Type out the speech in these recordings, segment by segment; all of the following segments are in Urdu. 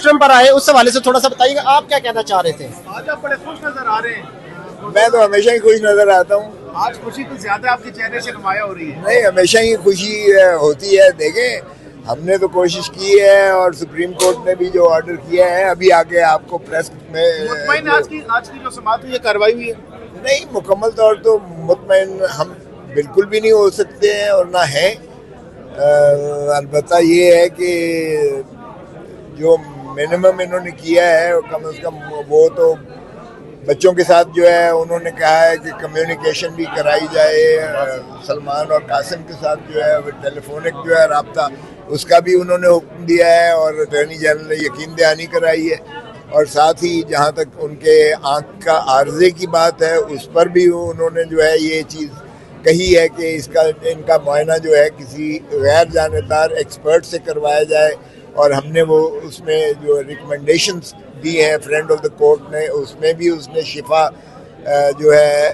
روسٹرم پر آئے اس حوالے سے تھوڑا سا بتائیے گا, آپ کیا کہنا چاہ رہے تھے؟ آج آپ بڑے خوش نظر آ رہے ہیں. میں تو ہمیشہ ہی خوش نظر آتا ہوں. آج خوشی تو زیادہ آپ کے چہرے سے نمایاں ہو رہی ہے. نہیں, ہمیشہ ہی خوشی ہوتی ہے. دیکھیں ہم نے تو کوشش کی ہے اور سپریم کورٹ نے بھی جو آرڈر کیا ہے, ابھی آگے آپ کو پریس میں مطمئن آج کی جو سماعت ہوئی ہے, کارروائی ہوئی ہے؟ نہیں, مکمل طور تو مطمئن ہم بالکل بھی نہیں ہو سکتے ہیں اور نہ ہیں. البتہ یہ ہے کہ جو منیمم انہوں نے کیا ہے کم از کم وہ تو بچوں کے ساتھ جو ہے انہوں نے کہا ہے کہ کمیونیکیشن بھی کرائی جائے. سلمان اور قاسم کے ساتھ جو ہے ٹیلی فونک جو ہے رابطہ, اس کا بھی انہوں نے حکم دیا ہے اور اٹارنی جنرل نے یقین دہانی کرائی ہے. اور ساتھ ہی جہاں تک ان کے آنکھ کا عارضے کی بات ہے اس پر بھی انہوں نے جو ہے یہ چیز کہی ہے کہ ان کا معائنہ جو ہے کسی غیر جانبدار ایکسپرٹ سے کروایا جائے. اور ہم نے وہ اس میں جو ریکمنڈیشنز دی ہیں فرینڈ آف دا کورٹ نے, اس میں بھی اس نے شفا جو ہے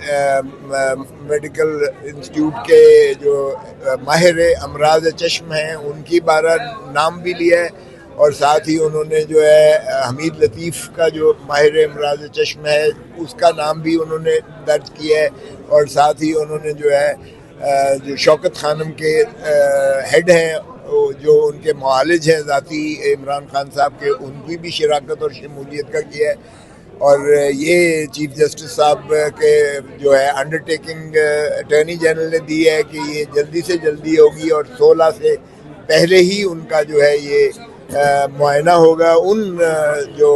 میڈیکل انسٹیٹیوٹ کے جو ماہر امراض چشم ہیں ان کی بارہ نام بھی لیا ہے. اور ساتھ ہی انہوں نے جو ہے حمید لطیف کا جو ماہر امراض چشم ہے اس کا نام بھی انہوں نے درج کیا ہے. اور ساتھ ہی انہوں نے جو ہے جو شوکت خانم کے ہیڈ ہیں جو ان کے معالج ہیں ذاتی عمران خان صاحب کے, ان کی بھی شراکت اور شمولیت کا کیا ہے. اور یہ چیف جسٹس صاحب کے جو ہے انڈرٹیکنگ اٹارنی جنرل نے دی ہے کہ یہ جلدی سے جلدی ہوگی اور 16 سے پہلے ہی ان کا جو ہے یہ معائنہ ہوگا. ان جو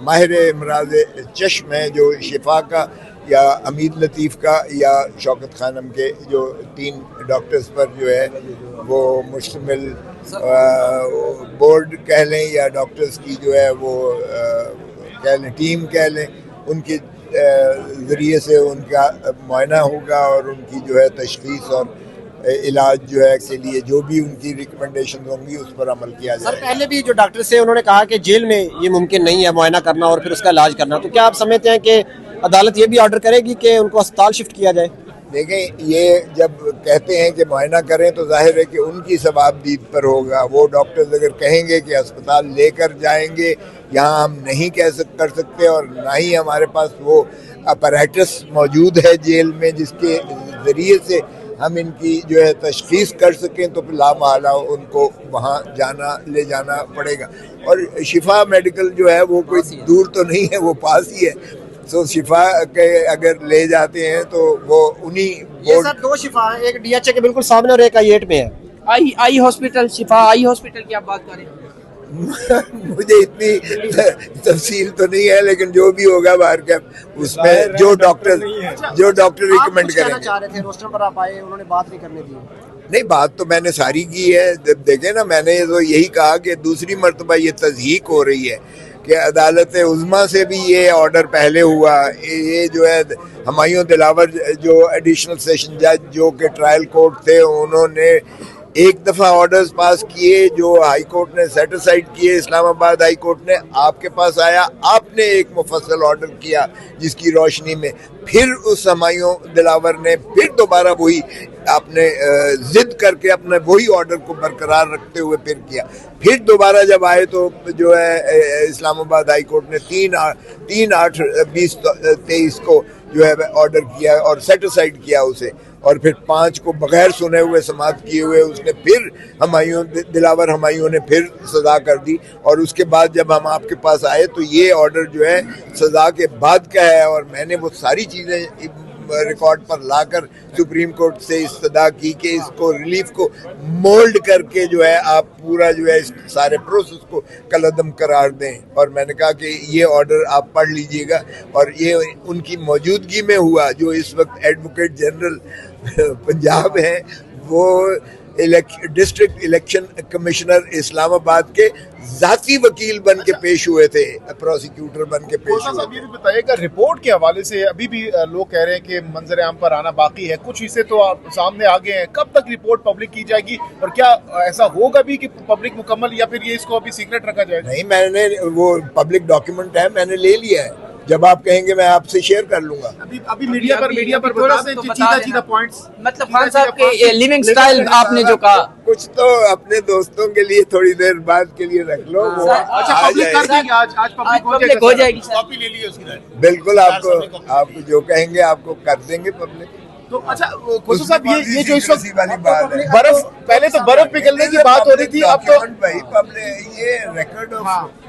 ماہر امراض چشم ہیں جو شفا کا یا حمید لطیف کا یا شوکت خانم کے جو 3 ڈاکٹرز پر جو ہے وہ مشتمل بورڈ کہہ لیں یا ڈاکٹرز کی جو ہے وہ کہہ لیں ٹیم کہہ لیں, ان کے ذریعے سے ان کا معائنہ ہوگا اور ان کی جو ہے تشخیص اور علاج جو ہے کے لیے جو بھی ان کی ریکمنڈیشن ہوں گی اس پر عمل کیا جائے. سر پہلے بھی جو ڈاکٹر سے انہوں نے کہا کہ جیل میں یہ ممکن نہیں ہے معائنہ کرنا اور پھر اس کا علاج کرنا, تو کیا آپ سمجھتے ہیں کہ عدالت یہ بھی آرڈر کرے گی کہ ان کو اسپتال شفٹ کیا جائے؟ دیکھیں, یہ جب کہتے ہیں کہ معائنہ کریں تو ظاہر ہے کہ ان کی ثواب دید پر ہوگا. وہ ڈاکٹرز اگر کہیں گے کہ اسپتال لے کر جائیں گے, یہاں ہم نہیں کر سکتے اور نہ ہی ہمارے پاس وہ اپریٹس موجود ہے جیل میں جس کے ذریعے سے ہم ان کی جو ہے تشخیص کر سکیں, تو لا محالہ ان کو وہاں لے جانا پڑے گا. اور شفا میڈیکل جو ہے وہ کوئی دور تو نہیں ہے, وہ پاس ہی ہے. سو شفا کے اگر لے جاتے ہیں تو وہ انہی یہ سر 2 شفا ہیں, ایک ڈی ایچ اے کے بالکل سامنے اور ایک I-8 میں ہے. آئی ہاسپٹل, شفا آئی ہاسپٹل کی آپ بات کریں. مجھے اتنی تفصیل تو نہیں ہے, لیکن جو بھی ہوگا باہر کا اس میں جو ڈاکٹر ریکمینڈ کریں گے. چاہ رہے تھے روسٹر پر آپ آئے, انہوں نے بات نہیں کرنے دی. نہیں, بات تو میں نے ساری کی ہے. دیکھیں نا, میں نے تو یہی کہا کہ دوسری مرتبہ یہ تضحیق ہو رہی ہے کہ عدالت عظمیٰ سے بھی یہ آرڈر پہلے ہوا. یہ جو ہے ہمایوں دلاور جو ایڈیشنل سیشن جج جو کہ ٹرائل کورٹ تھے, انہوں نے ایک دفعہ آرڈرز پاس کیے جو ہائی کورٹ نے سیٹ اسائڈ کیے. اسلام آباد ہائی کورٹ نے آپ کے پاس آیا, آپ نے ایک مفصل آرڈر کیا جس کی روشنی میں پھر اس ہمایوں دلاور نے پھر دوبارہ وہی آپ نے ضد کر کے اپنے وہی آرڈر کو برقرار رکھتے ہوئے پھر کیا. پھر دوبارہ جب آئے تو جو ہے اسلام آباد ہائی کورٹ نے 3/8/2023 کو جو ہے آرڈر کیا اور سیٹ اسائڈ کیا اسے, اور پھر 5 کو بغیر سنے ہوئے سماعت کیے ہوئے اس نے پھر ہمایوں نے پھر سزا کر دی. اور اس کے بعد جب ہم آپ کے پاس آئے تو یہ آرڈر جو ہے سزا کے بعد کا ہے, اور میں نے وہ ساری چیزیں ریکارڈ پر لا کر سپریم کورٹ سے استدعا کی کہ اس کو ریلیف کو مولڈ کر کے جو ہے آپ پورا جو ہے اس سارے پروسیس کو کالعدم قرار دیں. اور میں نے کہا کہ یہ آرڈر آپ پڑھ لیجئے گا, اور یہ ان کی موجودگی میں ہوا. جو اس وقت ایڈوکیٹ جنرل پنجاب ہیں وہ ڈسٹرکٹ الیکشن کمشنر اسلام آباد کے ذاتی وکیل بن کے پیش ہوئے تھے, پروسیکیوٹر بن کے پیش ہوئے تھے. یہ بھی بتائیے گا رپورٹ کے حوالے سے ابھی بھی لوگ کہہ رہے ہیں کہ منظر عام پر آنا باقی ہے, کچھ حصے تو سامنے آ گئے ہیں. کب تک رپورٹ پبلک کی جائے گی, اور کیا ایسا ہوگا بھی کہ پبلک مکمل, یا پھر یہ اس کو ابھی سیکرٹ رکھا جائے گا؟ نہیں, میں نے وہ پبلک ڈاکیومنٹ ہے, میں نے لے لیا ہے. جب آپ کہیں گے میں آپ سے شیئر کر لوں گا. ابھی میڈیا پر بتا دیں چیدہ پوائنٹس. مطلب خان صاحب کے لیونگ سٹائل آپ نے جو کہا, کچھ تو اپنے دوستوں کے لیے تھوڑی دیر بعد کے لیے رکھ لو, وہ اچھا آ پبلک کر جائے دیں گے, آج پبلک ہو جائے گی سر. کاپی لے لیے اس کی. بالکل آپ جو کہیں گے آپ کو کر دیں گے پبلک. تو اچھا خسرو صاحب یہ جو اس وقت والی بات ہے, برف, پہلے تو برف پگھلنے کی بات ہو رہی تھی, اب تو بھائی پبلک یہ ریکارڈ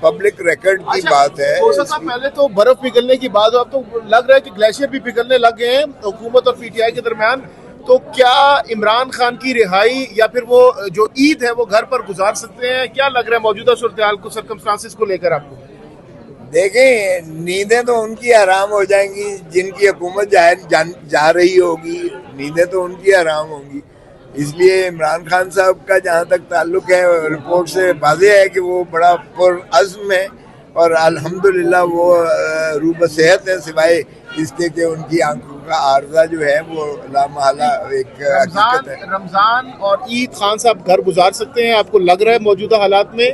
پبلک ریکارڈ کی بات ہے. خسرو صاحب پہلے تو برف پگھلنے کی بات ہو, اب تو لگ رہا ہے کہ گلیشیئر بھی پگھلنے لگ گئے ہیں حکومت اور پی ٹی آئی کے درمیان. تو کیا عمران خان کی رہائی یا پھر وہ جو عید ہے وہ گھر پر گزار سکتے ہیں؟ کیا لگ رہا ہے موجودہ صورتحال کو, سرکمسٹانسز کو لے کر آپ کو؟ دیکھیں نیندیں تو ان کی حرام ہو جائیں گی جن کی حکومت جا رہی ہوگی, نیندیں تو ان کی حرام ہوں گی. اس لیے عمران خان صاحب کا جہاں تک تعلق ہے, رپورٹ سے واضح ہے کہ وہ بڑا پرعزم ہے اور الحمدللہ وہ روب صحت ہے, سوائے اس کے کہ ان کی آنکھوں کا عارضہ جو ہے وہ لامحالہ ایک حقیقت ہے. رمضان اور عید خان صاحب گھر گزار سکتے ہیں آپ کو لگ رہا ہے موجودہ حالات میں؟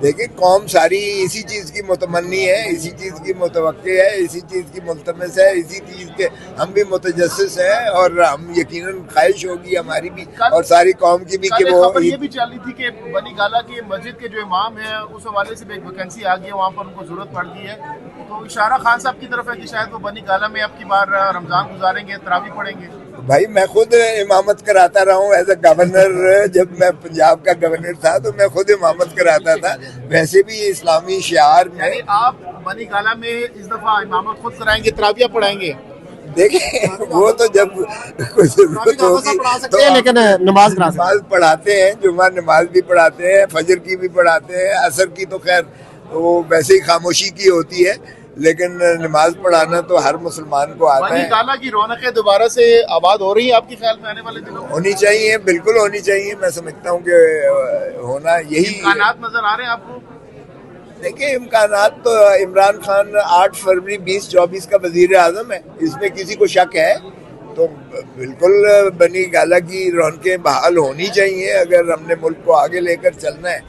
دیکھیں قوم ساری اسی چیز کی متمنی ہے, اسی چیز کی متوقع ہے, اسی چیز کی ملتمس ہے, اسی چیز کے ہم بھی متجسس ہیں اور ہم یقیناً خواہش ہوگی ہماری بھی اور ساری قوم کی بھی کہ وہ. خبر یہ بھی چل رہی تھی کہ بنی گالا کی مسجد کے جو امام ہیں اس حوالے سے بھی ایک ویکینسی آ گئی ہے, وہاں پر ان کو ضرورت پڑ گئی ہے, تو اشارہ خان صاحب کی طرف ہے کہ شاید وہ بنی گالا میں اب کی بار رمضان گزاریں گے, تراویح پڑھیں گے. بھائی میں خود امامت کراتا رہا ہوں ایز اے گورنر, جب میں پنجاب کا گورنر تھا تو میں خود امامت کراتا تھا. ویسے بھی اسلامی شعار میں یعنی آپ بنی گالا میں اس دفعہ امامت خود کرائیں گے, تراویح پڑھائیں گے؟ دیکھیں وہ تو جب کوئی ضرورت ہوگی تو لیکن نماز پڑھاتے ہیں, جمعہ نماز بھی پڑھاتے ہیں, فجر کی بھی پڑھاتے ہیں, عصر کی تو خیر وہ ویسے ہی خاموشی کی ہوتی ہے, لیکن نماز پڑھانا تو ہر مسلمان کو آتا بنی ہے. گالا کی رونقیں دوبارہ سے آباد ہو رہی ہیں آپ کے خیال میں آنے والے دنوں؟ ہونی چاہیے, بالکل ہونی چاہیے. میں سمجھتا ہوں کہ ہونا یہی امکانات نظر آ رہے ہیں آپ کو؟ دیکھیں امکانات تو عمران خان 8 فروری 2024 کا وزیر اعظم ہے, اس میں کسی کو شک ہے؟ تو بالکل بنی گالا کی رونقیں بحال ہونی چاہیے اگر ہم نے ملک کو آگے لے کر چلنا ہے.